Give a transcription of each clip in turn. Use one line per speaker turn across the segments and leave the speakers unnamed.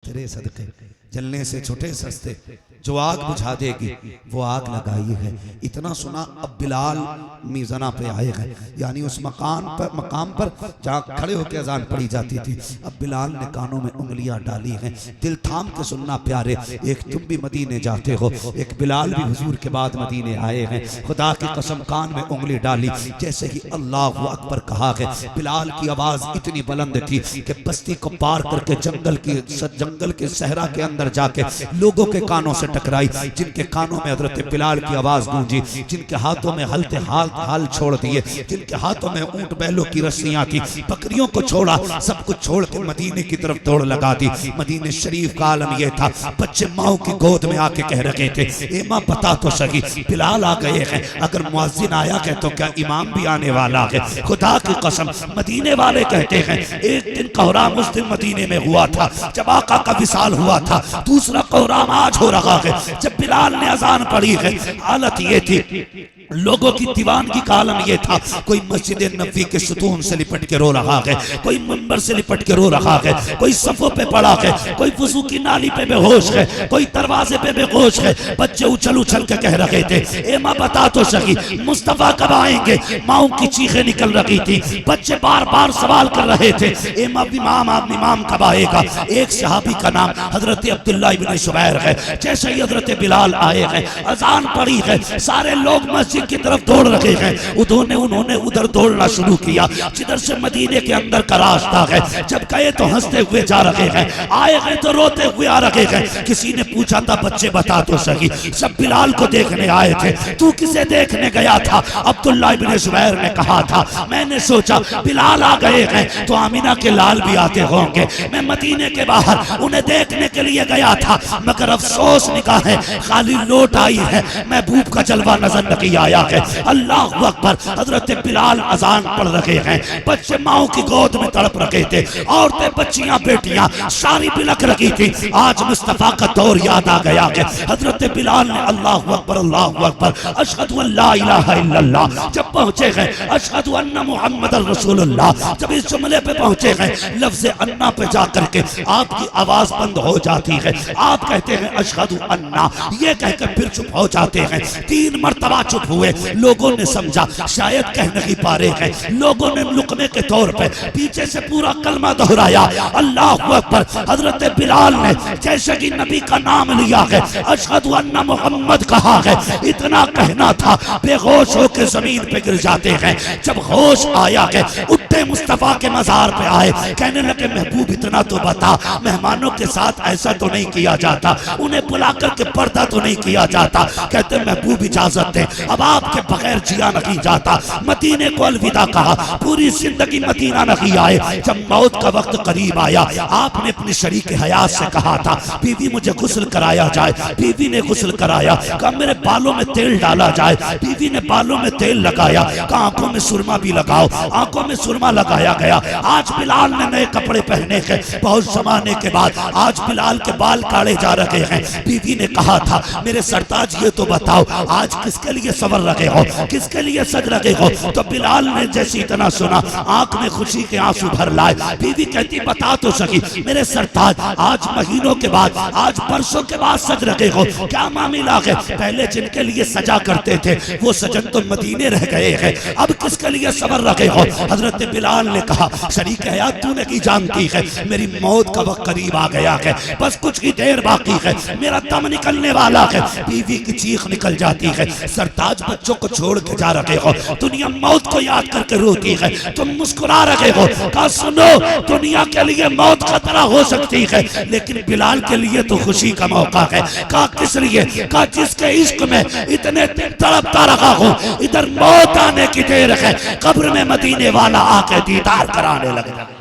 तेरे सदके जलने से छुटे सस्ते, जो आग बुझा देगी वो आग लगाई है। इतना सुना अब बिलाल मीज़ाना पे आए हैं, यानी उस मकाम पर जहाँ खड़े होकर अजान पढ़ी जाती थी। अब बिलाल ने कानों में उंगलियां डाली हैं। दिल थाम के सुनना प्यारे, एक तुम भी मदीने जाते हो, एक बिलाल भी हुजूर के बाद मदीने आए हैं। खुदा की कसम कान में उंगली डाली, जैसे ही अल्लाह अकबर कहा है, बिलाल की आवाज इतनी बुलंद थी कि बस्ती को पार करके जंगल के सहरा के अंदर जाके लोगों के कानों से टकराई, जिनके कानों में हजरत बिलाल की आवाज गूंजी, जिनके हाथों में हलते हाल छोड़ दिए, जिनके हाथों में ऊंट बैलों की रस्सियां थी, बकरियों को छोड़ा, सब कुछ छोड़ के मदीने की तरफ दौड़ लगा दी। मदीने शरीफ का आलम यह था, बच्चे माओ की गोद में आके कह रहे थे, ए माँ बता तो सही बिलाल आ गए हैं, अगर मुअज्जिन आया है तो क्या इमाम भी आने वाला है? खुदा की कसम मदीने वाले कहते हैं, एक दिन कोहराम उस दिन मदीने में हुआ था जब आका का विसाल हुआ था, दूसरा कोहराम आज हो रहा है जब बिलाल ने अजान पढ़ी है। हालत ये थी, लोगों की दीवानगी का आलम यह था, कोई मस्जिद नबी के सुतून से लिपट के रो रहा है, कोई मंबर से लिपट के रो रहा है, कोई सफों पे पड़ा है, कोई वुजू की नाली पे बेहोश है, कोई दरवाजे पे बेहोश है। बच्चे उछल उछल के कह रहे थे, ए माँ बता तो सही मुस्तफा कब आएंगे? माओ की चीखें निकल रही थी, बच्चे बार बार सवाल कर रहे थे, ए माँ इमाम कब आएगा? एक सहाबी का नाम हजरत अब्दुल्लाह इब्न जुबैर है। जैसे ही हजरत बिलाल आए हैं, अजान पड़ी है, सारे लोग मस्जिद की तरफ दौड़ रहे हैं। उन्होंने उधर दौड़ना शुरू किया जिधर से मदीने के अंदर का रास्ता है। जब गए तो हंसते हुए जा रहे हैं, आए हैं तो रोते हुए आ रहे हैं। किसी ने पूछा था, बच्चे बता तो सही, सब बिलाल को देखने आए थे, तू किसे देखने गया था? अब्दुल्लाह इब्न जुबैर ने कहा था, मैंने सोचा बिलाल आ गए हैं तो आमिना के लाल भी आते होंगे, मैं मदीने के बाहर उन्हें देखने के लिए गया था, मगर अफसोस निगाहें खाली लौट आई है, महबूब का जलवा नजर नहीं आया है। अल्लाह अकबर। हजरत बिलाल अजान पढ़ रहे हैं, बच्चे माओ की गोद में तड़प रखे थे, औरतें बच्चियां बेटियां सारी बिलख रही थी। आज मुस्तफा का दौर याद आ गया है। हजरत बिलाल ने अल्लाह अकबर अशहदु अल्ला इलाहा इल्लल्लाह जब पहुंचे हैं, अशहदु अन्ना मुहम्मदर रसूलुल्लाह जब इस जुमले पे पहुंचे हैं, लफ्ज़ अन्ना पे जा करके आपकी आवाज बंद हो जाती है। आप कहते हैं अशहदु अन्ना, ये कहकर फिर चुप हो जाते हैं। 3 मरतबा चुप हुए। लोगों ने समझा शायद कह नहीं पा रहे हैं। लोगों ने लुकमे के तौर पे पीछे से पूरा कलमा दोहराया, अल्लाह अकबर। हजरत बिलाल ने जैसे कि नबी का नाम लिया है, अशहदु अन्ना मुहम्मद कहा है, इतना कहना था बेहोश होकर जमीन पे गिर जाते हैं। जब होश आया है, उठते मुस्तफा के मजार पे आए, कहने लगे महबूब इतना तो बता, मेहमानों के साथ ऐसा तो नहीं किया जाता, उन्हें बुला करके पर्दा तो नहीं किया जाता। कहते महबूब इजाजत दे, अब आपके बगैर जिया नहीं जाता। मदीने को अलविदा कहा, पूरी जिंदगी मदीना नहीं आए। जब मौत का वक्त करीब आया, आपने अपनी शरीक हयात से कहा था, बीवी मुझे गुस्ल कराया जाए। बीवी ने गुस्ल कराया, कहा मेरे बालों में तेल डाला जाए। बीवी ने बालों में तेल लगाया, कहा आंखों में सुरमा भी लगाओ। आंखों में सुरमा लगाया गया। आज बिलाल ने नए कपड़े पहने के बहुत जमाने के बाद आज बिलाल के बाल काटे जा रहे हैं। बीवी ने कहा था, मेरे सरताज ये तो बताओ आज किसके लिए सवर रखे हो, किसके लिए सज रखे हो? तो बिलाल ने जैसे इतना सुना, आंख में खुशी के आंसू भर लाए। बीवी कहती बता तो सकी मेरे सरताज, आज महीनों के बाद, आज बरसों के बाद सज रखे हो, क्या मामला है? पहले जिनके लिए सजा करते थे वो सजन तो मदीने रह गए हैं, अब किसके लिए सवर रखे हो? हजरत बिलाल ने कहा, शरीक हयात तू नहीं जानती है, मेरी मौत का वक्त करीब आ गया है, बस कुछ ही देर बाकी है, मेरा दम निकलने वाला है। बीवी की चीख निकल जाती है, सरताज बच्चों को छोड़ के जा रहे हो, दुनिया मौत को याद करके रोती है, तुम मुस्कुरा रहे हो। कहा सुनो, दुनिया के लिए मौत खतरा हो सकती है, लेकिन बिलाल के लिए तो खुशी का मौका है। कहा किस लिए? कहा जिसके इश्क में इतने तड़पता रहा हूं, इधर मौत आने की देर है, कब्र में मदीने वाला आके दीदार कराने लगे।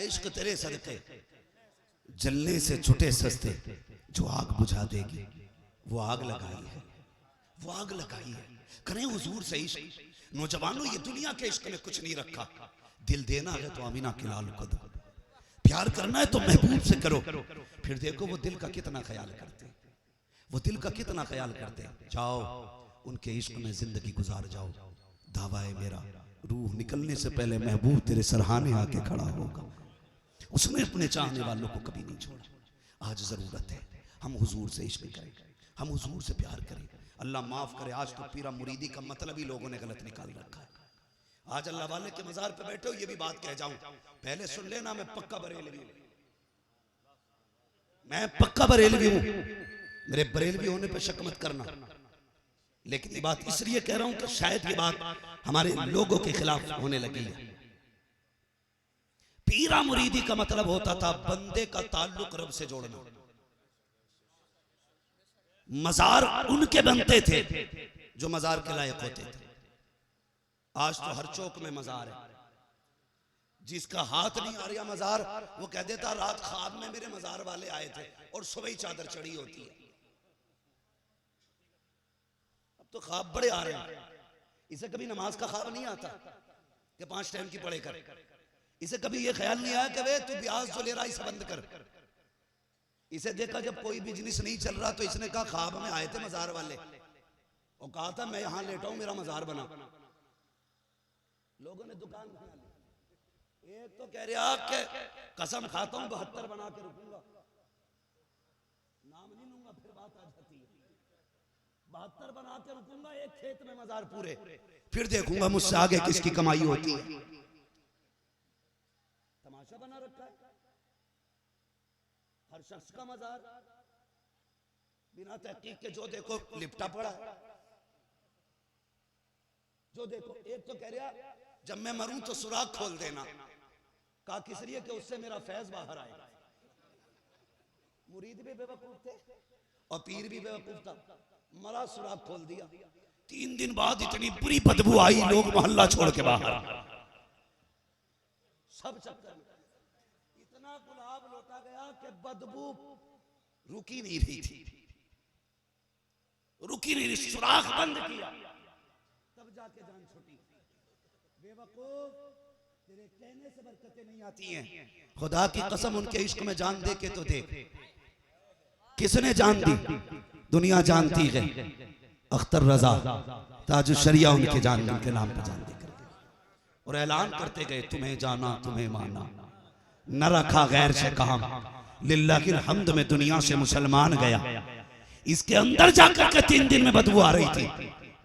इश्क तेरे सदके जलने से छुटे सस्ते, जो आग बुझा देगी वो आग लगाई है, वो आग लगाई है। करें हुजूर से इश्क। नौजवानों, ये दुनिया के इश्क में कुछ नहीं रखा। दिल देना है तो आमीना के लाल को दो, प्यार करना है तो महबूब से करो। फिर देखो वो दिल का कितना ख्याल करते हैं, वो दिल का कितना ख्याल करते हैं। जाओ उनके इश्क में जिंदगी गुजार जाओ। दावा है मेरा, रूह निकलने से पहले महबूब तेरे सरहाने आके खड़ा होगा। उसने अपने चाहने वालों को कभी नहीं छोड़ा। आज जरूरत है हम हुजूर से इश्क करें, हम हुजूर से प्यार करें। अल्लाह माफ करे, आज तो पीरा मुरीदी का मतलब ही लोगों ने गलत निकाल रखा है। आज अल्लाह वाले के मजार पे बैठे हो, ये भी बात कह जाऊं, पहले सुन लेना, मैं पक्का बरेलवी हूं, मैं पक्का बरेलवी हूं, मेरे बरेलवी होने पे शक मत करना। लेकिन ये बात इसलिए कह रहा हूं कि शायद ये बात हमारे लोगों के खिलाफ होने लगी है। पीरा मुरीदी का मतलब होता था बंदे का ताल्लुक रब से जोड़ना। मजार उनके बनते थे जो मजार के लायक होते थे। आज तो हर चौक में मजार है, जिसका हाथ नहीं आ रहा मजार, वो कह देता रात ख्वाब में मेरे मजार वाले आए थे, और सुबह ही चादर चढ़ी होती है। अब तो ख्वाब बड़े आ रहे हैं। इसे कभी नमाज का ख्वाब नहीं आता कि 5 टाइम की पढ़े कर। इसे कभी ये ख्याल नहीं आया कि वे तू ब्याज जो ले रहा इसे बंद कर। इसे देखा जब कोई बिजनेस नहीं चल रहा तो इसने कहा ख्वाब में आए थे मजार वाले और कहा था मैं यहां लेटा हूं, मेरा मजार बना। लोगों ने दुकान बना ली। एक तो कह रहा कि कसम खाता हूं 72 बना के रुकूंगा, नाम नहीं लूंगा, फिर बात आ जाती है। 72 बना के रुकूंगा, एक खेत में मजार पूरे, फिर देखूंगा मुझसे आगे किसकी कमाई होती है। तमाशा बना रखा है हर शख्स का मजार, बिना तहकीक के जो देखो लिपटा पड़ा है। जो देखो, एक तो कह रहा जब मैं मरूं तो सुराख खोल देना, कहा किस लिए कि उससे मेरा फैज बाहर आए। मुरीद भी बेवकूफ थे और पीर भी बेवकूफ था, मरा सुराख खोल दिया। 3 दिन बाद इतनी बुरी बदबू आई, लोग मोहल्ला छोड़ के बाहर। सब चक्कर में इतना गुलाब लोटा गया कि बदबू रुकी नहीं रही थी, रुकी नहीं रही, सुराख बंद किया, तब जाके जान छूटी। बेवकूफ, तेरे कहने से बरकतें नहीं आती हैं। खुदा की कसम उनके इश्क में जान दे के तो देख। किसने जान दी? दुनिया जानती है। अख्तर रजा ताजुशरिया उनके जान के नाम पर जान दे और ऐलान करते गए तुम्हें जाना तुम्हें माना, न रखा गैर से काम, लिल्लाहिल हम्द में दुनिया से मुसलमान गया। इसके अंदर जाकर के 3 दिन में बदबू आ रही थी।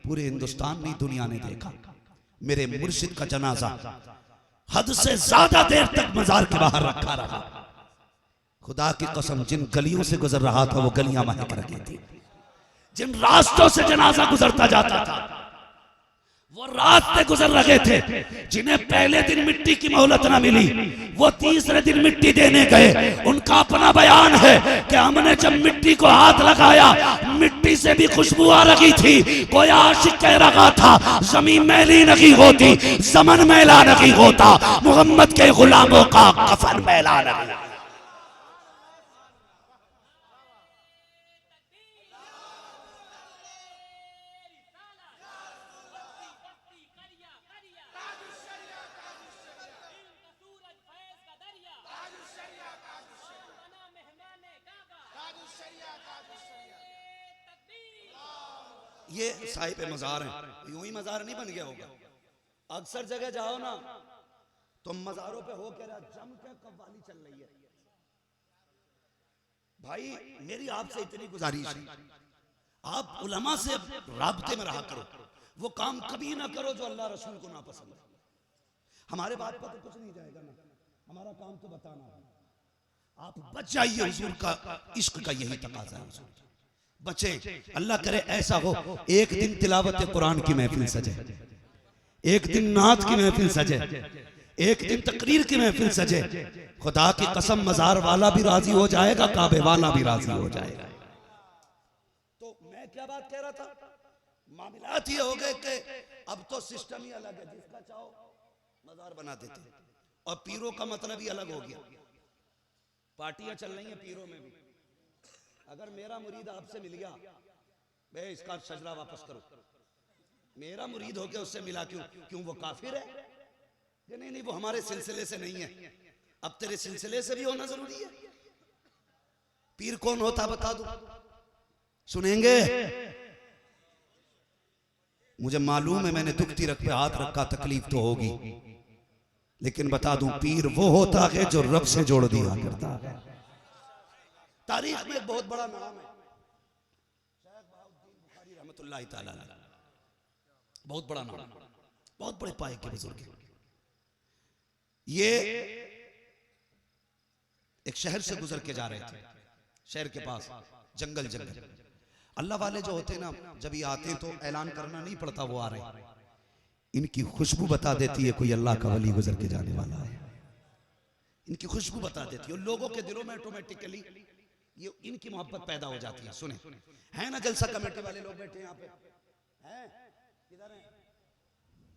पूरे हिंदुस्तान में दुनिया ने देखा मेरे मुर्शिद का जनाजा हद से ज्यादा देर तक मजार के बाहर रखा रहा। खुदा की कसम जिन गलियों से गुजर रहा था वो गलियां महक रही थी। जिन रास्तों से जनाजा गुजरता जाता था वो रास्ते गुजर रहे थे। जिन्हें पहले दिन मिट्टी की मोहलत ना मिली वो तीसरे दिन मिट्टी देने गए। उनका अपना बयान है कि हमने जब मिट्टी को हाथ लगाया मिट्टी से भी खुशबू आ रही थी। कोई आशिक कह रहा था जमीन मैली नहीं होती, ज़मन मैला नहीं होता, मोहम्मद के गुलामों का कफन मैला नहीं। ये साहिब मजार हैं, यूं ही मजार नहीं बन गया होगा। अक्सर जगह जाओ ना तो मजारों पे हो कह रहा जम के कव्वाली चल रही है। भाई मेरी आपसे इतनी गुजारिश है, आप उलमा से राब्ते में रहा करो। वो काम कभी ना करो जो अल्लाह रसूल को ना पसंद है। हमारे बात पर तो कुछ नहीं जाएगा ना, हमारा काम तो बताना है। आप बच जाइए, हुजूर का इश्क का यही तकाजा है। हुजूर बचे, अल्लाह करे ऐसा हो एक दिन तिलावत कुरान की महफिल सजे, एक दिन नात की महफिल सजे, एक दिन तकरीर की महफिल सजे। खुदा की कसम मजार वाला भी राजी हो जाएगा, काबे वाला भी राजी हो जाएगा। तो मैं क्या बात कह रहा था, मामलात ये हो गए कि अब तो सिस्टम ही अलग है, जिसका चाहो मजार बना देते और पीरों का मतलब ही अलग हो गया। पार्टियां चल रही हैं पीरों में भी। अगर मेरा मुरीद आपसे मिल गया, बे इसका सजरा वापस करो। मेरा मुरीद होके उससे मिला क्यों? क्यों वो काफिर है? कि नहीं नहीं वो हमारे सिलसिले से नहीं है। अब तेरे सिलसिले से भी होना जरूरी है। पीर कौन होता बता दो, सुनेंगे? मुझे मालूम है मैंने दुखती रख पे हाथ रखा, तकलीफ तो होगी, लेकिन बता दूं पीर वो होता है जो रब से जोड़ दिया करता है। तारीख में एक बहुत बड़ा नाम है शेख बहाउद्दीन बुखारी रहमतुल्लाह ताला अलैह, बहुत बड़ा नाम, बहुत बड़े पाए के बुजुर्ग। ये एक शहर से गुजर के जा रहे थे, शहर के पास जंगल जंगल। अल्लाह वाले जो होते हैं ना, जब ये आते हैं तो ऐलान करना नहीं पड़ता वो आ रहे हैं, इनकी खुशबू बता देती है कोई अल्लाह का वली गुजर के जाने वाला है। इनकी खुशबू बता देती है, लोगों के दिलों में ऑटोमेटिकली ये इनकी मोहब्बत पैदा हो जाती है। सुने, है ना जलसा कमेटी वाले लोग बैठे यहाँ पे हैं, किधर हैं?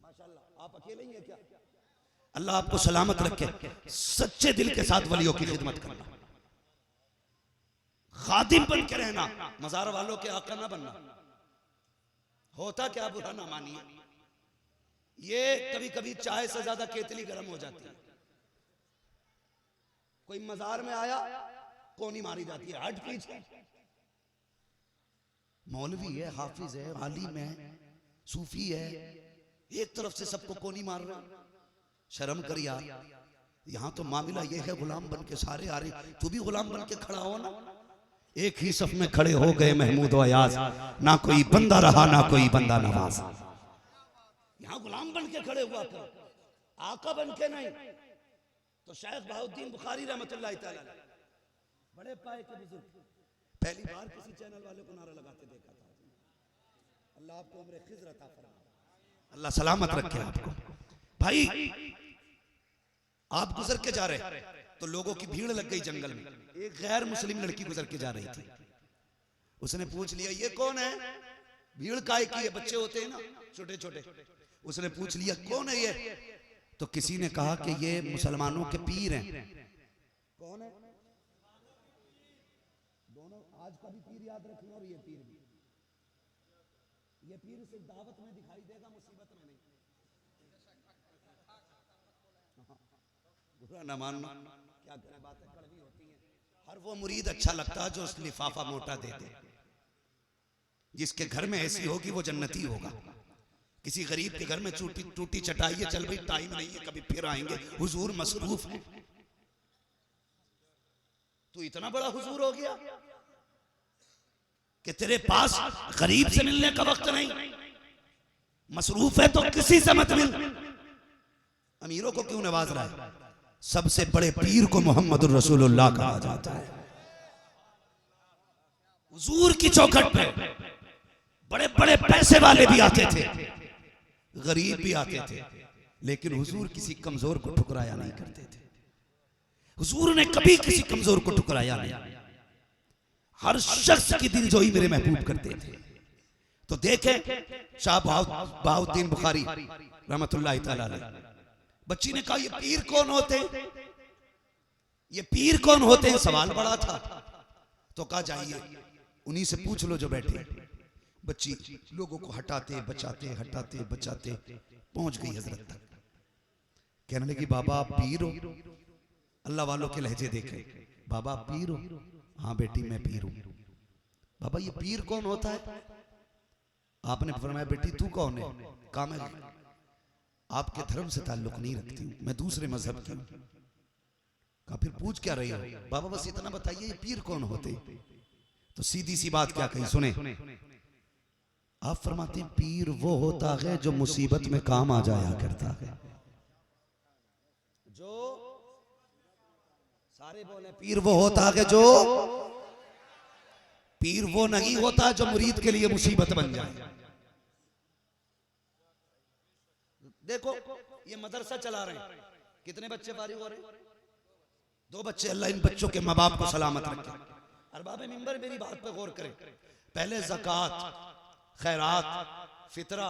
माशाल्लाह, आप अकेले ही हैं क्या? अल्लाह आपको सलामत रखे, सच्चे दिल के साथ वलियों की खिदमत करना, खादिम बन के रहना, मजार वालों के आका ना बनना। होता क्या, बुरा ना मानिए, ये कभी कभी चाय से ज्यादा केतली गर्म हो जाती है। कोई मजार में आया, कोनी मारी जाती है, हट पीछे। मौलवी है, हाफिज है, आलिम है, सूफी है, एक तरफ से सबको कोनी मार रहे हैं। शर्म कर यार, यहां तो मामला ये है गुलाम बन के सारे आ रहे, तू भी गुलाम बन के खड़ा हो ना। एक ही सफ में खड़े हो गए महमूद और अयाज, ना कोई बंदा रहा ना कोई बंदा नवाज। यहां गुलाम बन के खड़े हुआ कर, आका बन के नहीं। तो शेख बहाउद्दीन बुखारी रहमतुल्लाह ताला बड़े पाए के बुजुर्ग, पहली बार किसी चैनल वाले को नारा लगाते देखा था। अल्लाह आपको उम्र खिज़र अता फरमाए, अल्लाह सलामत रखे आपको। भाई आप गुजर के जा रहे तो लोगों की भीड़ लग गई जंगल में। एक गैर मुस्लिम लड़की गुजर के जा रही थी, उसने पूछ लिया ये कौन है? भीड़ काय की है, बच्चे होते हैं ना छोटे छोटे। उसने पूछ लिया कौन है ये? तो किसी ने कहा कि ये मुसलमानों के पीर हैं। कौन है? दोनों, आज का भी पीर याद रखना और ये पीर भी। ये पीर सिर्फ दावत में दिखाई देगा, मुसीबत में नहीं। बुरा ना मानना, क्या करें, बातें कड़वी होती हैं। हर वो मुरीद अच्छा लगता है जो उस लिफाफा मोटा दे दे। जिसके घर में ऐसी होगी वो जन्नती होगा। किसी गरीब के घर में टूटी चटाई है, चल भाई टाइम नहीं है, कभी फिर आएंगे, हुजूर मसरूफ है। तू इतना बड़ा हुजूर हो गया कि तेरे पास गरीब से मिलने का वक्त नहीं, मसरूफ है तो किसी से मत मिल। अमीरों को क्यों नवाज रहा है? सबसे बड़े पीर को मोहम्मद रसूलुल्लाह कहा जाता है। हुजूर की चौखट पे बड़े बड़े पैसे वाले भी आते थे, गरीब भी आते थे, लेकिन हुजूर किसी कमजोर को ठुकराया नहीं करते थे। हुजूर ने कभी किसी कमजोर को ठुकराया नहीं, हर शख्स की दिलजोई मेरे महबूब करते थे। तो देखें शाह बहाउद्दीन बुखारी रहमतुल्लाह ताला अलैह, बच्ची ने कहा ये पीर कौन होते हैं? ये पीर कौन होते हैं? सवाल बड़ा था। तो कहा जाइए उन्हीं से पूछ लो जो बैठे। बच्ची लोगों को हटाते बचाते पहुंच गई हजरत तक। कहने लगी बाबा आप पीर हो? अल्लाह वालों के लहजे देखे, बाबा आप पीर हो? हाँ बेटी मैं पीर हूं। बाबा ये पीर कौन होता है? आपने फरमाया बेटी तू कौन है? कहा मैं आपके धर्म से ताल्लुक नहीं रखती हूँ, मैं दूसरे मजहब की हूँ। कहा फिर पूछ क्या रही हो? बाबा बस इतना बताइए ये पीर कौन होते? तो सीधी सी बात क्या कही, सुने। आप फरमाते हैं पीर वो होता है जो मुसीबत में काम आ जाया करता है। जो सारे बोले पीर वो होता है जो, पीर वो नहीं होता जो मुरीद के लिए मुसीबत बन जाए। देखो ये मदरसा चला रहे हैं, कितने बच्चे फारिग हो रहे हैं? 2 बच्चे। अल्लाह इन बच्चों के माँ बाप को सलामत रखे। अरबाब मिंबर मेरी बात पे गौर करें। पहले ज़कात, खैरात, फितरा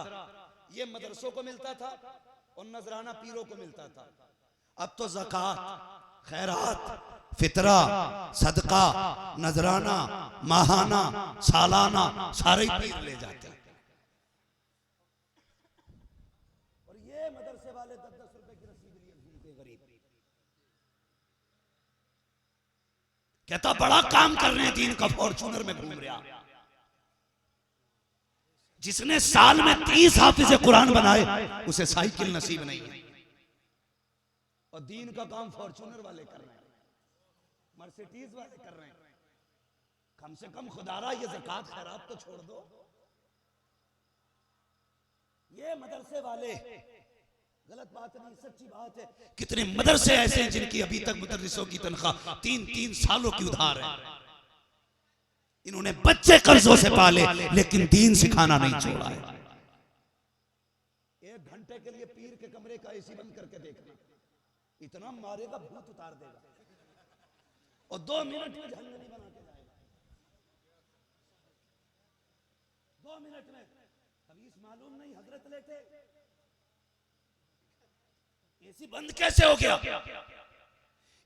ये मदरसों को मिलता था और नजराना पीरों को मिलता था। अब तो ज़कात, खैरात, फितरा, सदका, नजराना, माहाना, सालाना सारे पीर ले जाते हैं। और ये मदरसे वाले 10-10 रुपए की रसीद कहता बड़ा काम कर रहे हैं दीन का, फॉर्चूनर में घूम रहा। जिसने साल में 30 हाफिज कुरान बनाए उसे साइकिल नसीब नहीं है, और दीन का काम फॉर्चूनर वाले कर रहे हैं, मर्सिडीज वाले कर रहे हैं। कम से कम खुदारा ये ज़कात खैरात तो छोड़ दो। ये मदरसे वाले, गलत बात नहीं, सच्ची बात है। कितने मदरसे ऐसे हैं जिनकी अभी तक मुदर्रिसों की तनख्वाह 3-3 सालों की उधार है। इन्होंने बच्चे कर्जों से पाले लेकिन दीन सिखाना नहीं छोड़ा है। 1 घंटे के लिए पीर के कमरे का एसी बंद करके देखना, इतना मारेगा भूत उतार देगा, और 2 मिनट में झंझनी बना के जाएगा। 2 मिनट में तमीज मालूम नहीं, हजरत लेते एसी बंद कैसे हो गया?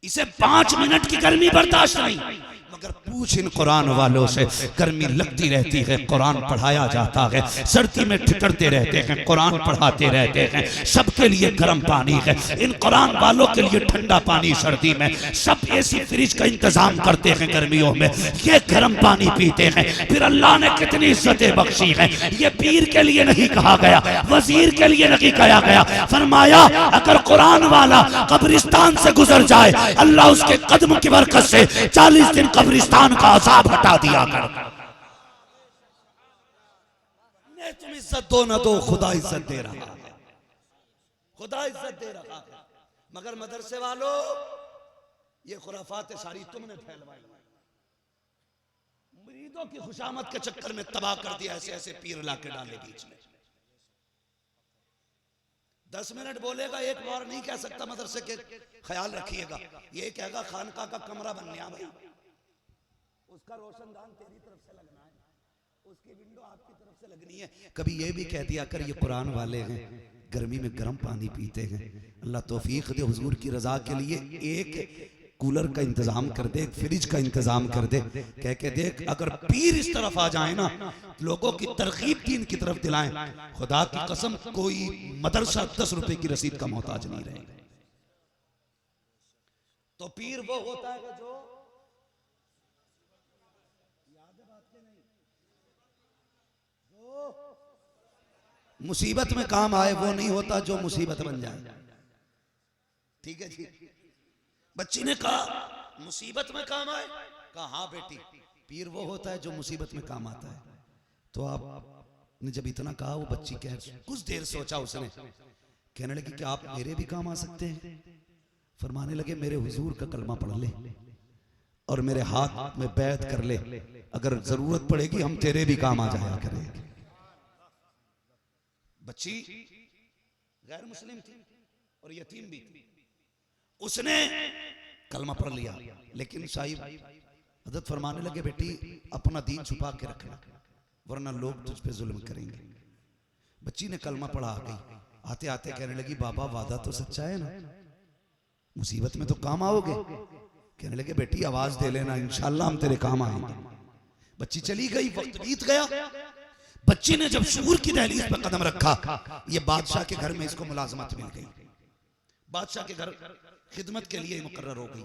इसे 5 मिनट की गर्मी बर्दाश्त नहीं। मगर पूछ इन कुरान वालों से, गर्मी लगती रहती है, कुरान पढ़ाया जाता है, सर्दी में ठिठुरते रहते हैं, कुरान पढ़ाते रहते हैं, सबके लिए गर्म पानी है। इन कुरान वालों के लिए ठंडा पानी सर्दी में, सब एसी फ्रिज का इंतजाम करते हैं गर्मियों में, ये गर्म पानी पीते हैं। फिर अल्लाह ने कितनी इज्जतें बख्शी हैं। ये पीर के लिए नहीं कहा गया, वजीर के लिए नहीं कहा गया, फरमाया अगर कुरान वाला कब्रिस्तान से गुजर जाए अल्लाह उसके कदम की बरकत से 40 दिन कब्रिस्तान का अज़ाब हटा दिया कर। तुम इज्जत दो ना दो, खुदा इज्जत दे रहा है, खुदा इज्जत दे रहा है। मगर मदरसे वालों, ये खुराफात सारी तुमने फैलवाई, मुरीदों की खुशामद के चक्कर में तबाह कर दिया। ऐसे ऐसे पीर ला के डाले बीच में। 10 मिनट बोलेगा, एक बार नहीं कह सकता मदरसे के ख्याल रखिएगा। ये कहेगा खानका का कमरा बन गया भाई, उसका रोशनदान तेरी तरफ से लगना है, उसकी विंडो आपकी तरफ से लगनी है। कभी ये भी कह दिया कर ये कुरान वाले हैं, गर्मी में गर्म पानी पीते हैं। अल्लाह तौफीक दे, हुजूर की रजा के लिए एक कूलर का इंतजाम कर दे, फ्रिज का इंतजाम कर दे। कह के देख, अगर पीर इस तरफ आ जाए ना, लोगों की तरकीब दीन की तरफ दिलाएं, खुदा की कसम कोई मदरसा 10 रुपए की रसीद का मोहताज नहीं रहेगा। तो पीर वो होता है जो मुसीबत में काम आए, वो नहीं होता जो मुसीबत बन जाए। ठीक है जी। बच्ची ने कहा मुसीबत में काम आए, कहा हाँ बेटी, पीर वो होता है जो मुसीबत में काम आता है। तो आपने जब इतना कहा, वो बच्ची कह, कुछ देर सोचा उसने, कहने लगी कि आप मेरे भी काम आ सकते हैं। फरमाने लगे मेरे हुजूर का कलमा पढ़ ले और मेरे हाथ में बैत कर ले, अगर जरूरत पड़ेगी हम तेरे भी काम आ जाया करेंगे। बच्ची गैर मुस्लिम थी और यतीम भी थी, उसने कलमा पढ़ लिया। लेकिन साहिब हजरत फरमाने लगे बेटी अपना दीन छुपा के रखना, वरना लोग तुझ पे जुल्म करेंगे। बच्ची ने कलमा पढ़ा, आ गई, आते आते कहने लगी बाबा वादा तो सच्चा है ना, मुसीबत में तो काम आओगे। कहने लगे बेटी आवाज दे लेना, इंशाल्लाह हम तेरे काम आएंगे। बच्ची चली गई, वक्त बीत गया। बच्ची ने जब शूर की दहलीज पर कदम रखा, ये बादशाह के घर में इसको मुलाजमत मिल गई, बादशाह के घर खिदमत के लिए मुकर्रर हो गई।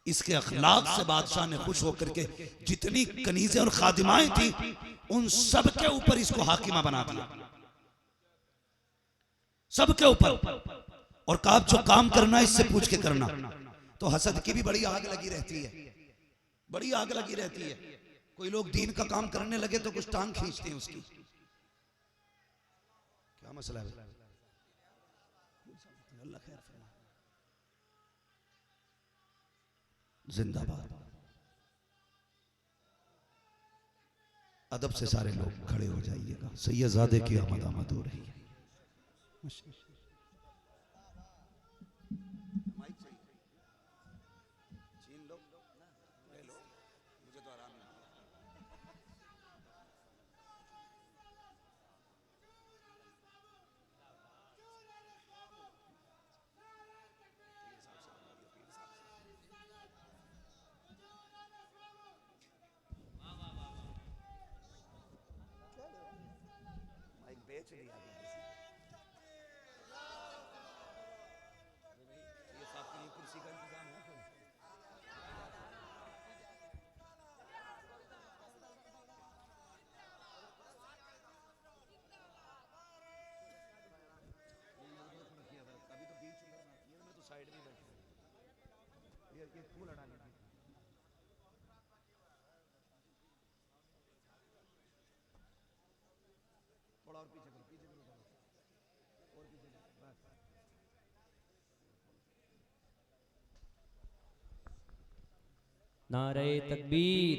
इसके अखलाक से बादशाह ने खुश होकर के जितनी कनीजें और खादिमाएं थी उन सब के ऊपर इसको हाकिमा बना दिया, सबके ऊपर। और कहा जो काम करना इससे पूछ के करना। तो हसद की भी बड़ी आग लगी रहती है, बड़ी आग लगी रहती है। कोई लोग दीन का काम करने लगे तो कुछ टांग खींचते हैं उसकी, क्या मसला है? अल्लाह खैर फरमाए। जिंदाबाद। अदब से सारे लोग खड़े हो जाइएगा, सैयदजादे की आमद आमद हो रही है। बेच लिया ये साहब की कुर्सी का इंतजाम है कोई?
नारे तकबीर,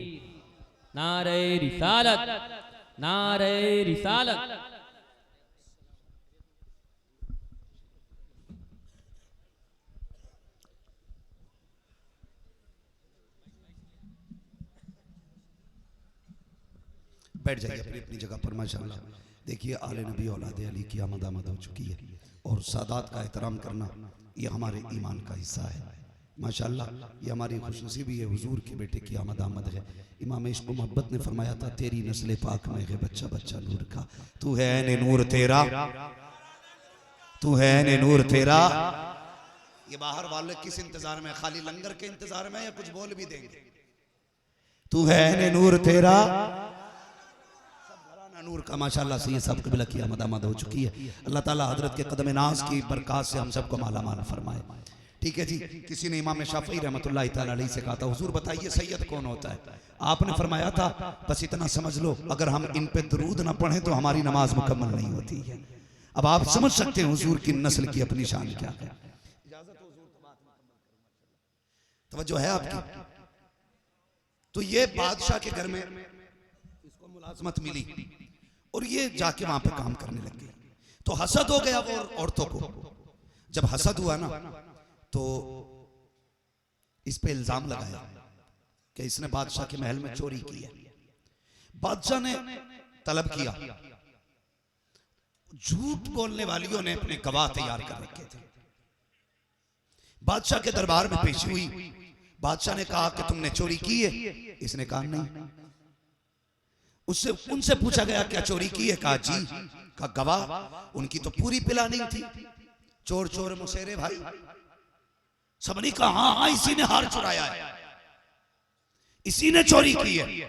नारे रिसालत, नारे रिसालत।
बैठ जाइए अपनी अपनी जगह पर माशाल्लाह। देखिए आले नबी औलाद अली की आमद हो चुकी है और सादात का एहतराम करना ये हमारे ईमान का हिस्सा है माशाल्लाह। ये हमारी खुशनसीबी है, हुजूर के बेटे की आमद है। इमाम इश्क मोहब्बत ने फरमाया था तेरी नस्ल पाक में है बच्चा बच्चा नूर का, तू है ने नूर तेरा, तू है ने नूर तेरा। ये बाहर वाले किस इंतजार में, खाली लंगर के इंतजार में या कुछ बोल भी देंगे? तू है ने नूर तेरा, नूर का माशाल्लाह से ये सब कबिला की आमद हो चुकी है। अल्लाह ताला हजरत के कदम नाज की बरकत से हम सबको माला माल फरमाए। ठीक है जी। किसी ने इमाम शाफी रहमतुल्लाह तआला अलैहि से कहा था हुजूर बताइए सैयद कौन होता है? आपने फरमाया था बस इतना समझ लो अगर हम इन पे दरूद ना पढ़ें तो हमारी नमाज मुकम्मल नहीं होती है। अब आप समझ सकते हैं हुजूर की नस्ल की अपनी शान क्या है। तवज्जो है आपकी? तो ये बादशाह के घर में इसको मुलाजमत मिली और ये जाके वहां पे काम करने लग गई। तो हसद हो गया वो औरतों को। जब हसद हुआ ना तो इस पे इल्जाम लगाया कि इसने बादशाह के महल में चोरी की है। बादशाह ने तलब किया, झूठ बोलने वालियों ने अपने गवाह तैयार कर रखे थे। बादशाह के दरबार में पेशी हुई। बादशाह ने कहा कि तुमने चोरी की है? इसने कहा नहीं। उससे उनसे पूछा गया क्या चोरी की है? कहा जी। का गवाह? उनकी तो पूरी प्लानिंग थी, चोर चोर मुसेरे भाई। सबने कहा हाँ हाँ इसी ने हार चुराया है, इसी ने चोरी की है।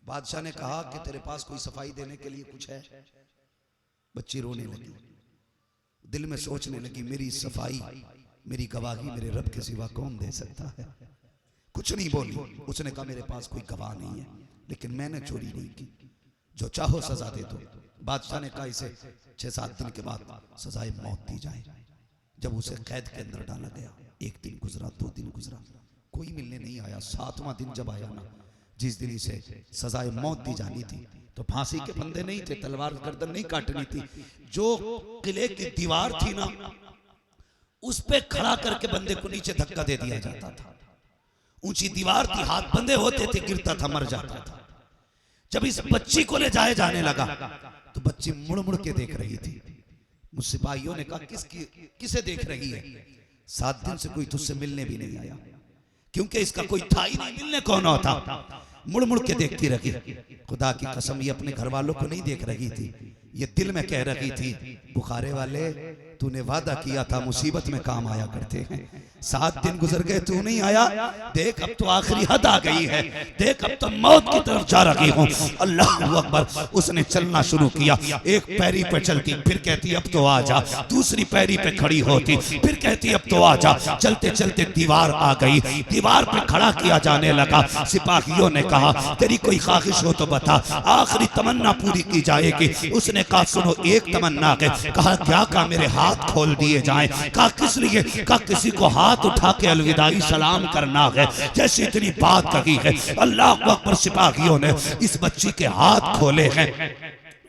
बादशाह ने कहा कि तेरे पास कोई सफाई देने के लिए कुछ है? बच्ची रोने लगी, दिल में सोचने लगी मेरी सफाई मेरी गवाही मेरे रब के सिवा कौन दे सकता है। कुछ नहीं बोली। उसने कहा मेरे पास कोई गवाह नहीं है लेकिन मैंने चोरी नहीं की, जो चाहो सजा दे दो। बादशाह ने कहा इसे 6-7 दिन के बाद सजाए मौत दी जाए। जब उसे कैद के अंदर डाला गया, 1 दिन गुजरा, 2 दिन गुजरा, कोई मिलने नहीं आया। 7वां दिन जब आया ना, जिस दिन इसे सजाए मौत दी जानी थी तो फांसी के फंदे नहीं थे, तलवार गर्दन नहीं काटनी थी। जो किले की दीवार थी ना उस पे खड़ा करके बंदे को नीचे धक्का दे दिया जाता था। ऊंची दीवार थी, हाथ बंधे होते थे, गिरता था, मर जाता था। जब इस बच्ची को ले जाए जाने लगा तो बच्ची मुड़ मुड़ के देख रही थी। मुझ सिपाहियों ने कहा किसे देख रही है? 7 दिन से कोई तुझसे मिलने भी नहीं आया, क्योंकि इसका कोई था ही नहीं, मिलने कौन होता। मुड़ मुड़ के देखती रही। खुदा की कसम ये अपने घर वालों को नहीं देख रही थी, ये दिल में कह रही थी बुखारे वाले तूने वादा किया था मुसीबत में काम आया करते हैं। 7 दिन गुजर गए तू नहीं आया, देख अब तो आखिरी हद आ गई है, देख अब तो मौत की तरफ जा रही हूँ। अल्लाह अकबर। उसने चलना शुरू किया, एक पैरी पे चलती, फिर कहती अब तो आ जा, दूसरी पैरी पे खड़ी होती, फिर कहती अब तो आ जा। चलते चलते दीवार आ गई, दीवार पे खड़ा किया जाने लगा। सिपाहियों ने कहा तेरी कोई ख्वाहिश हो तो बता, आखिरी तमन्ना पूरी की जाएगी। उसने कहा सुनो एक तमन्ना है। कहा क्या? कहा मेरे हाथ खोल दिए जाएं। कहा किस लिए? कहा किसी को हाथ उठा के अलविदाई सलाम करना है। जैसे इतनी बात कही है, अल्लाह अकबर, सिपाहियों ने इस बच्ची के हाथ खोले हैं।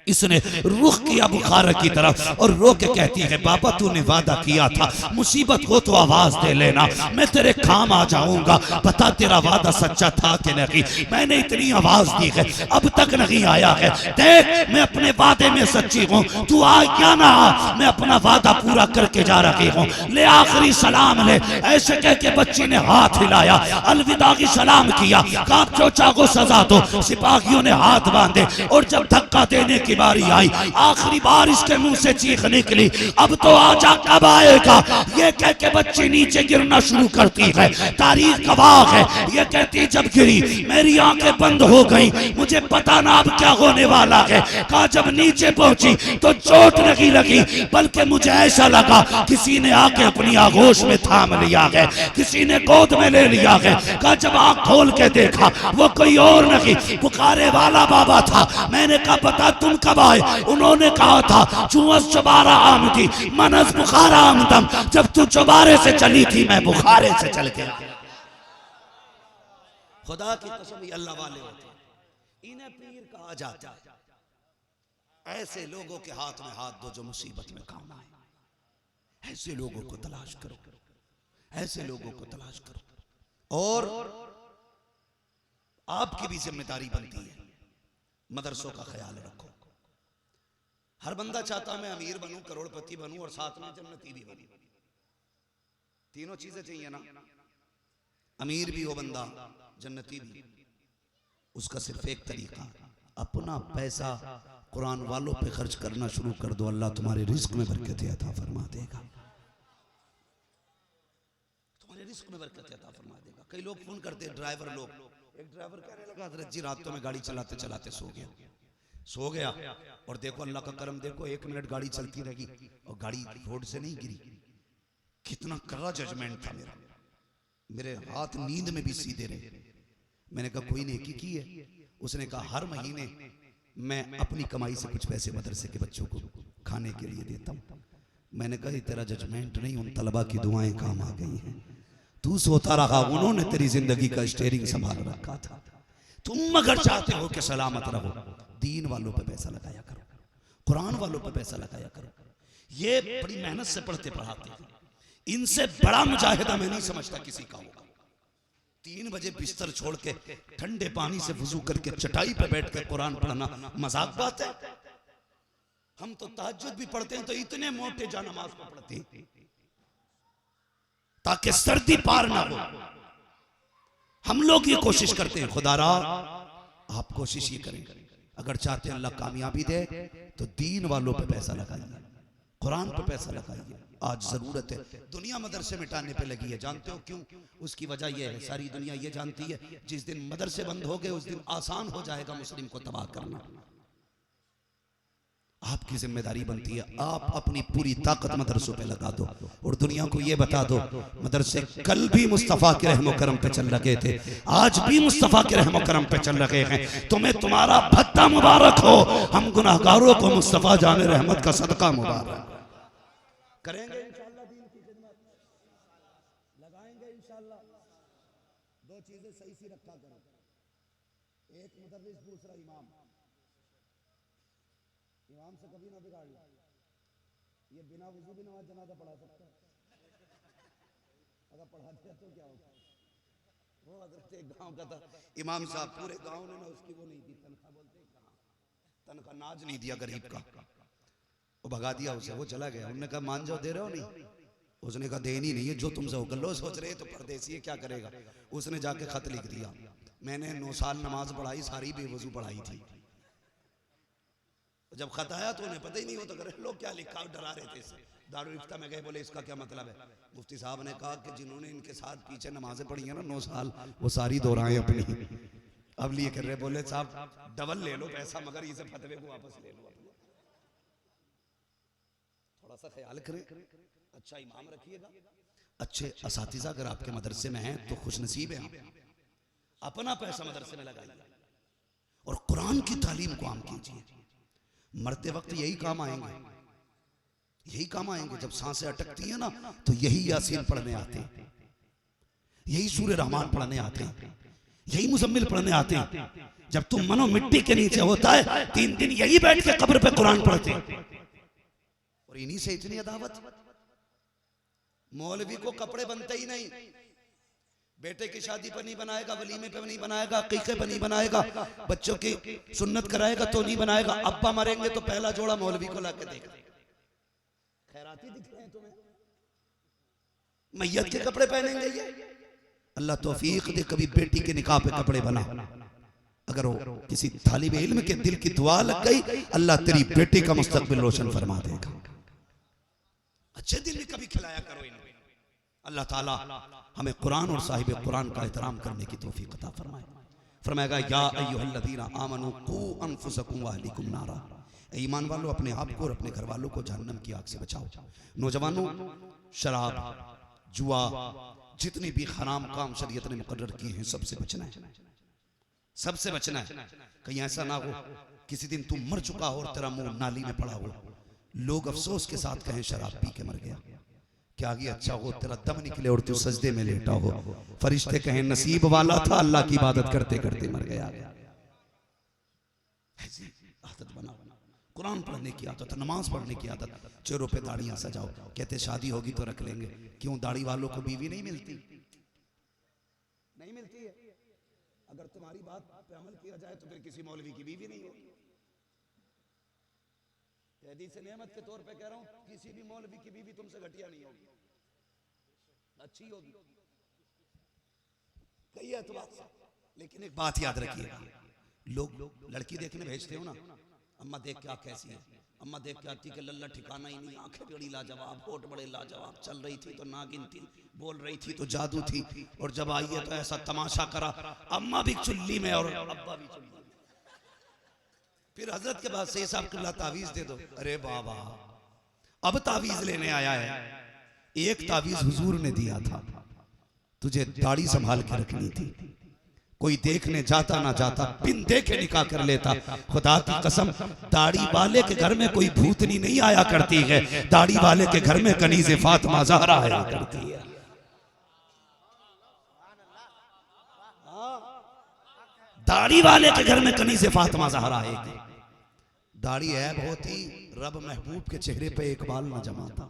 इसने रुख किया बुखारा की तरफ और रो के कहती है बाबा तूने वादा किया था मुसीबत हो तो आवाज दे लेना, मैं तेरे काम आ जाऊंगा, बता तेरा वादा सच्चा था कि नहीं। मैंने इतनी आवाज दी है अब तक नहीं आया है, देख मैं अपने वादे में सच्ची हूँ, तू आ या ना आ, मैं अपना वादा पूरा करके जा रही हूँ, ले आखिरी सलाम ले। ऐसे कह के बच्ची ने हाथ हिलाया, अलविदा की सलाम किया। कहा जो चाहो सजा दो। सिपाहियों ने हाथ बांधे और जब धक्का देने की की बारी आई, आखिरी बार इसके मुंह से चीख निकली, अब तो आजा कब आएगा। ये कह के बच्ची नीचे गिरना शुरू करती है। तारीख गवाह है, ये कहती जब गिरी मेरी आंखें बंद हो गई, मुझे पता ना अब क्या होने वाला है। कहा जब नीचे पहुंची तो चोट नहीं लगी, बल्कि मुझे ऐसा लगा किसी ने आके अपनी आगोश में थाम लिया है, किसी ने गोद में ले लिया है। कहा जब आंख खोल के देखा वो कोई और नहीं, पुकारे वाला बाबा था। मैंने कहा पता तुम कब आए? उन्होंने कहा था चुअस चुबारा आमदी मनस बुखारा आमदम, जब तू चुबारे से चली थी मैं बुखारे से चल के। खुदा की कसम अल्लाह वाले होते हैं, इन्हें पीर कहा जाता है। ऐसे लोगों के हाथ में हाथ दो जो मुसीबत में काम आए। ऐसे लोगों को तलाश करो, ऐसे लोगों को तलाश करो। और आपकी भी जिम्मेदारी बनती है, मदरसों का ख्याल रखो। हर बंदा चाहता मैं अमीर बनूं, करोड़पति बनूं और साथ में जन्नती भी बनूं। तीनों चीजें चाहिए ना। अमीर भी हो बंदा, जन्नती भी। उसका सिर्फ एक तरीका, अपना पैसा कुरान वालों पे खर्च करना शुरू कर दो, अल्लाह तुम्हारे रिस्क में बरकत अता फरमा देगा। तुम्हारे रिस्क में बरकत अता फरमा देगा। कई लोग फोन करते हैं, ड्राइवर लोग, एक ड्राइवर कहने लगा हजरत जी रातों में गाड़ी चलाते चलाते सो गया और देखो अल्लाह का करम, देखो 1 मिनट गाड़ी चलती रही और गाड़ी रोड से नहीं गिरी। कितना कड़ा जजमेंट था मेरा, मेरे हाथ नींद में भी सीधे रहे। मैंने कहा कोई नेकी की है? उसने कहा हर महीने मैं अपनी कमाई से कुछ पैसे मदरसे के बच्चों को खाने के लिए देता हूं। मैंने कहा तेरा जजमेंट नहीं, उन तलबा की दुआएं काम आ गई हैं। तू सोता रहा, उन्होंने तेरी जिंदगी का स्टीयरिंग संभाल रखा था। तुम अगर चाहते हो कि सलामत रहो, दीन वालों पे पैसा लगाया करो, कुरान वालों पे पैसा लगाया करो। ये बड़ी मेहनत से पढ़ते पढ़ाते हैं, इनसे बड़ा मुजाहिदा मैं नहीं समझता किसी का होगा। 3 बजे बिस्तर छोड़ के ठंडे पानी से वुजू करके चटाई पे बैठ के कुरान पढ़ना मजाक बात है? हम तो तहज्जुद भी पढ़ते हैं तो इतने मोटे जा नमाज को पढ़ते हैं ताकि सर्दी पार ना हो। हम लोग ये कोशिश करते हैं। खुदारा आप कोशिश ये करें, अगर चाहते हैं अल्लाह कामयाबी दे तो दीन वालों पे पैसा लगाइए, कुरान पे पैसा लगाइए। आज जरूरत है। दुनिया मदरसे मिटाने पे लगी है, जानते हो क्यों? उसकी वजह यह है, सारी दुनिया ये जानती है जिस दिन मदरसे बंद हो गए उस दिन आसान हो जाएगा मुस्लिम को तबाह करना। आपकी जिम्मेदारी बनती है, आप अपनी पूरी ताकत मदरसों पे लगा दो और दुनिया को ये बता दो मदरसे कल भी मुस्तफ़ा के रहमो करम पे चल रहे थे, आज भी मुस्तफ़ा के रहमो करम पे चल रहे हैं। तुम्हें तुम्हारा भत्ता मुबारक हो, हम गुनाहगारों को मुस्तफ़ा जाने रहमत का सदका मुबारक करेंगे इंशाअल्लाह। दीन की खिदमत लगाएंगे इंशाअल्लाह। 2 चीजें सही सी रखा करो, एक मुदर्रिस, दूसरा इमाम। इमाम से कभी ना बिगाड़ लो, ये बिना वुजू भी नमाज जनाजा पढ़ा सकता है, अगर पढ़ा दिया तो क्या होगा। वो हजरत एक गांव का था इमाम साहब, पूरे गांव ने ना उसकी वो नहीं दी तनख्वाह, बोलते तनख्वाह नाज नहीं दिया गरीब का, वो भगा दिया उसे, वो चला गया। उन्होंने कहा मान जाओ, दे रहे हो नहीं? उसने कहा देनी नहीं है, जो तुमसे होगा। लो सोच रहे तो परदेसी है क्या करेगा। उसने जाके खत लिख दिया, मैंने 9 साल नमाज पढ़ाई, सारी बेवजू पढ़ाई थी। जब खत आया तो उन्हें पता ही नहीं होता, करे लोग क्या लिखा, डरा रहे थे इसे। दारुल इफ्ता में गए, बोले इसका क्या मतलब है? मुफ्ती साहब ने कहा कि जिन्होंने इनके साथ पीछे नमाजें पढ़ी है ना 9 साल, वो सारी दोहराएं अपनी। अब लिए कर रहे, बोले साहब डबल ले लो पैसा, मगर इसे फतवे को वापस ले लो। थोड़ा सा ख्याल करें, अच्छा इमाम रखिएगा, अच्छे असातिज़ा अगर आपके मदरसे में हैं तो खुशनसीब हैं आप। अपना पैसा मदरसे में लगाइए और कुरान की तालीम को आम कीजिए। मरते वक्त यही काम आएंगे, यही काम आएंगे। जब सांसें अटकती है ना तो यही यासीन पढ़ने आते हैं, यही सूरह रहमान पढ़ने आते हैं, यही मुजम्मिल पढ़ने आते हैं। जब तुम मनो मिट्टी के नीचे होता है 3 दिन यही बैठ के कब्र पे कुरान पढ़ते हैं। और इन्हीं से इतनी अदावत। मौलवी को कपड़े बनते ही नहीं, बेटे की शादी पर नहीं बनाएगा, वलीमे पे नहीं बनाएगा, अकीके पे नहीं बनाएगा, बच्चों की सुन्नत कराएगा तो नहीं बनाएगा। अब्बा मरेंगे तो पहला जोड़ा मौलवी को लाके देगा। खैराती दिख रहे हैं तुम्हें, मैयत के कपड़े पहनेंगे ये। अल्लाह तौफीक दे कभी बेटी के निकाह पे कपड़े बना, अगर वो किसी तालिब इल्म के दिल की दुआ लग गई, अल्लाह तेरी बेटी का मुस्तकबिल रोशन फरमा देगा। अच्छे दिल में कभी खिलाया करो इन्हें। अल्लाह ताला हमें कुरान और साहिब कुरान का एहतराम करने की तौफीक अता फरमाए। फरमाएगा या अय्युहल्लज़ीना आमनू कू अनफुसकुम व अहलिकुम नारा, ईमान वालों अपने आप को और अपने घर वालों को जहन्नम की आग से बचाओ। नौजवानों, शराब, जुआ, जितने भी हराम काम शरीयत ने मुकर्रर किए हैं सबसे बचना है, सबसे बचना है। कहीं ऐसा ना हो किसी दिन तुम मर चुका हो और तेरा मुंह नाली में पड़ा हो, लोग अफसोस के साथ कहें शराब पी के मर गया। क्या आगे अच्छा हो तेरा दम निकले और तू सजदे में लेटा हो, फरिश्ते कहें नसीब वाला था, अल्लाह की इबादत करते करते मर गया। आदत बनाओ, कुरान पढ़ने की आदत, नमाज पढ़ने की आदत। चेहरों पे दाढ़ियां सजाओ, कहते शादी होगी तो रख लेंगे। क्यों? दाढ़ी वालों को बीवी नहीं मिलती? नहीं मिलती है। अगर तुम्हारी बात पे अमल किया जाए तो फिर किसी मौलवी की बीवी नहीं होगी। हदीस नेमत के तौर पे कह रहा हूं, किसी भी मौलवी की बीवी तुमसे घटिया नहीं होगी, अच्छी होगी। कही है तो बात, लेकिन एक बात याद रखिएगा, लोग लड़की देखने भेजते हो ना, अम्मा देख क्या कैसी है, अम्मा देख क्या आती कि लल्ला ठिकाना ही नहीं, आंखें बड़ी लाजवाब, होठ बड़े लाजवाब, चल रही थी तो नागिन थी, बोल रही थी तो जादू थी, और जब आई है तो ऐसा तमाशा करा, अम्मा भी चुल्ली में और अब्बा भी चुल्ली में। फिर हजरत के पास से साहब किबला तावीज दे दो। अरे बाबा, अब तावीज लेने आया है। एक तावीज हुजूर ने दिया था, तुझे दाढ़ी संभाल के रखनी थी। कोई देखने जाता ना जाता बिन देखे निकाह कर लेता। खुदा की कसम, दाढ़ी वाले के घर में कोई भूतनी नहीं आया करती है, दाढ़ी वाले के घर में कनीज़े फातिमा ज़हरा आया करती है। दाढ़ी वाले के घर में कनीज़े फातिमा ज़हरा आएगी। दाढ़ी ऐब होती, रब महबूब के चेहरे पे एक बाल न जमाता।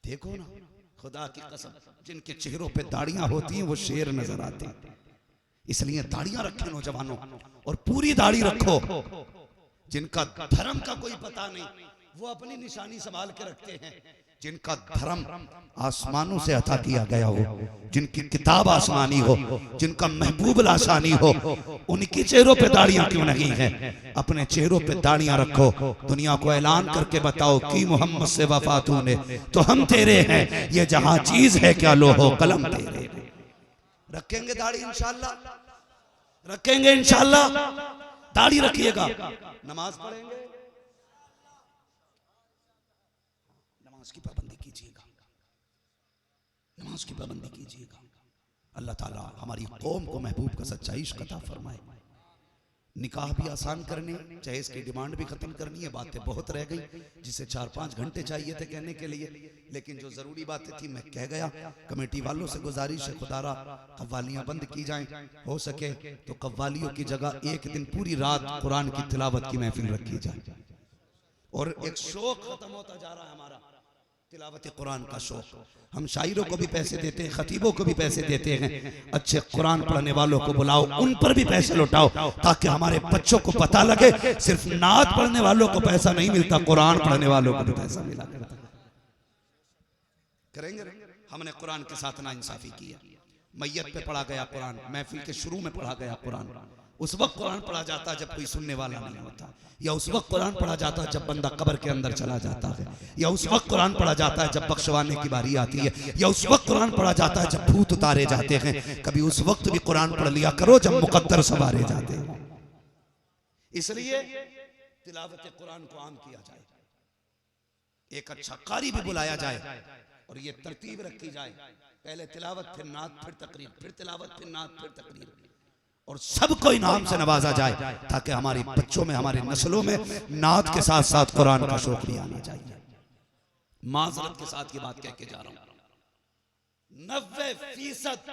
देखो ना, खुदा की कसम, जिनके चेहरों पे दाढ़ियां होती हैं वो शेर नजर आते हैं। इसलिए दाढ़ियां रखें नौजवानों, और पूरी दाढ़ी रखो। जिनका धर्म का कोई पता नहीं वो अपनी निशानी संभाल के रखते हैं। जिनका धर्म आसमानों से अता किया गया हो, जिनकी किताब आसमानी हो, जिनका महबूब लासानी हो, उनकी चेहरों पे दाढ़ियां क्यों नहीं हैं? अपने चेहरों पे दाढ़ियां रखो, दुनिया को ऐलान करके बताओ कि मोहम्मद से वफा तूने तो हम तेरे हैं, ये जहां चीज है क्या लोहो कलम तेरे। रखेंगे दाढ़ी इंशाल्लाह, रखेंगे इंशाल्लाह। दाढ़ी रखिएगा, नमाज पढ़ेंगे, नमाज की पाबंदी कीजिएगा, नमाज की पाबंदी कीजिएगा। अल्लाह ताला हमारी कौम को महबूब का सच्चा इश्क अता फरमाए। निकाह भी आसान करने, चाहे इसकी डिमांड भी खत्म करनी है। बातें बहुत रह गई, जिसे 4-5 घंटे चाहिए थे कहने के लिए, लेकिन जो जरूरी बातें थी मैं कह गया। कमेटी वालों से गुजारिश है, खुदारा कव्वालियां बंद की जाएं, हो सके तो कव्वालियों की जगह एक दिन पूरी रात कुरान की तिलावत की महफिल रखी जाए। और एक शौक खत्म होता जा रहा है हमारा, तिलावत कुरान का शौक। हम शायरों को भी पैसे देते हैं, खतीबों को भी पैसे देते हैं, अच्छे कुरान पढ़ने वालों को बुलाओ, उन पर भी पैसे लौटाओ, ताकि हमारे बच्चों को पता लगे सिर्फ नात पढ़ने वालों को पैसा नहीं मिलता, कुरान पढ़ने वालों को भी पैसा मिला करता। करेंगे? हमने कुरान के साथ नाइंसाफी की है। मैयत पे पढ़ा गया कुरान, महफिल के शुरू में पढ़ा गया कुरान, उस वक्त कुरान पढ़ा जाता जब कोई सुनने वाला नहीं होता, या उस वक्त कुरान पढ़ा जाता जब बंदा कब्र के अंदर चला जाता है, या उस वक्त कुरान पढ़ा जाता है जब बख्शवाने की बारी आती है, या उस वक्त कुरान पढ़ा जाता है जब भूत उतारे जाते हैं। कभी उस वक्त भी कुरान पढ़ लिया करो जब मुकद्दर सवारे जाते हैं। इसलिए तिलावत कुरान को आम किया जाए, एक अच्छा कारी भी बुलाया जाए, और ये तरतीब रखी जाए, पहले तिलावत फिर नात फिर तकरीर, फिर तिलावत फिर नात फिर तकरीर, और सबको इनाम से नवाजा जाए, ताकि हमारे बच्चों में, हमारे नस्लों में नात के साथ साथ कुरान का शौक भी आना चाहिए। माजरत के साथ ये बात कह के जा रहा हूं, 90%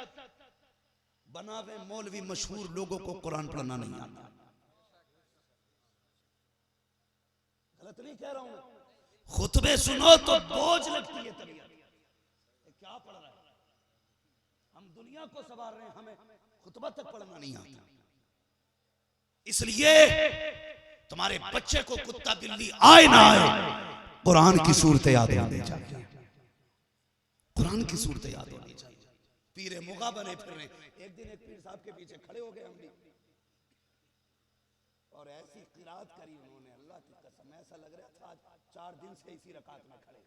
बनावे मौलवी मशहूर लोगों को कुरान पढ़ना नहीं आता। गलत नहीं कह रहा हूं, खुतबे सुनो तो बोझ लगती है तबीयत, क्या पढ़ रहा है। हम दुनिया को सवार रहे हैं, हमें खुतबा तक पढ़ना नहीं आता। इसलिए तुम्हारे बच्चे को कुत्ता बिल्ली आए ना आए, कुरान की सूरत याद होनी चाहिए, कुरान की सूरत याद होनी चाहिए। पीरे मुगा बने फिर रहे। एक दिन एक पीर साहब के पीछे खड़े हो गए हम भी, और ऐसी किरात करी उन्होंने, अल्लाह की कसम ऐसा लग रहा था 4 दिन से इसी रकात में खड़े।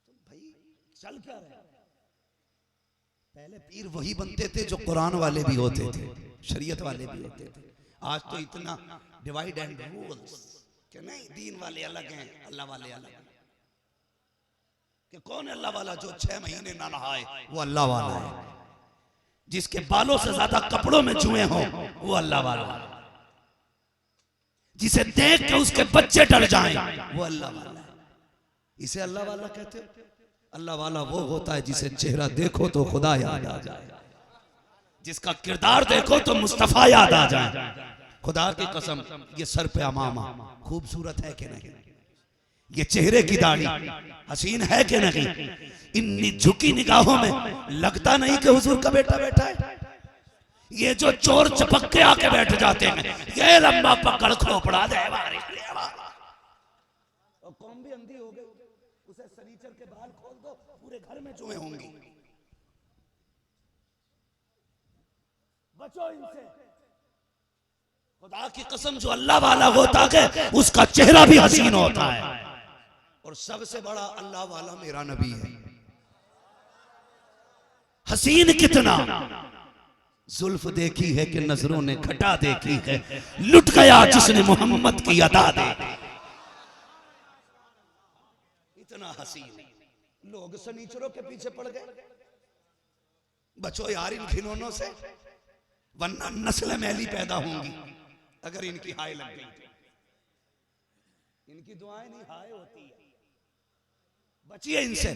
तो भाई चल क्या रहा है? पहले पीर वही बनते थे जो कुरान वाले भी होते थे, शरीयत वाले भी होते थे। आज तो इतना डिवाइड एंड रूल्स कि नहीं, दीन वाले अलग हैं, अल्लाह वाले अलग हैं। कि कौन अल्लाह वाला? जो 6 महीने ना नहाए वो अल्लाह वाला है। जिसके बालों से ज्यादा कपड़ों में जुए हो वो अल्लाह वाला है। जिसे देख के उसके बच्चे डर जाएं वो अल्लाह वाला है। इसे अल्लाह वाला कहते हो? अल्लाह वाला वो होता है जिसे चेहरा देखो तो खुदा याद आ जाए, जिसका किरदार देखो तो मुस्तफा याद आ जाए। खुदा की कसम, ये सर पे अमामा खूबसूरत है कि नहीं? ये चेहरे की दाढ़ी हसीन है कि नहीं? इन्नी झुकी निगाहों में लगता नहीं कि हुजूर का बेटा बैठा है। ये जो चोर चपक के आके बैठ जाते हैं, ये लंबा पकड़ खोपड़ा दे, कौन भी अंधी हो गई, उसे सनीचर के बाल खोल दो, पूरे घर में जुए होंगी। बचो इनसे। खुदा की कसम, जो अल्लाह वाला होता है उसका चेहरा भी हसीन होता है। और सबसे बड़ा अल्लाह वाला मेरा नबी है। हसीन कितना, जुल्फ देखी है कि नजरों ने घटा देखी है, लुट गया जिसने मोहम्मद की अदा देखी। इतना हसीन। लोग सनीचरों के पीछे पड़ गए। बचो यार इन खिलौनों से, वरना नस्ल मैली पैदा होंगी अगर इनकी हाय लग गई। इनकी दुआएं नहीं हाय होती है। बचिए इनसे।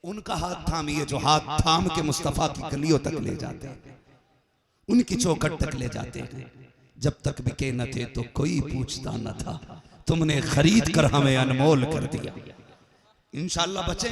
उनका हाथ थामिए जो हाथ थाम के मुस्तफा की गलियों तक ले जाते हैं, उनकी चौखट तक ले जाते हैं। जब तक बिके न थे तो कोई पूछता न था, तुमने खरीद कर हमें अनमोल कर दिया। इंशाअल्लाह बचें।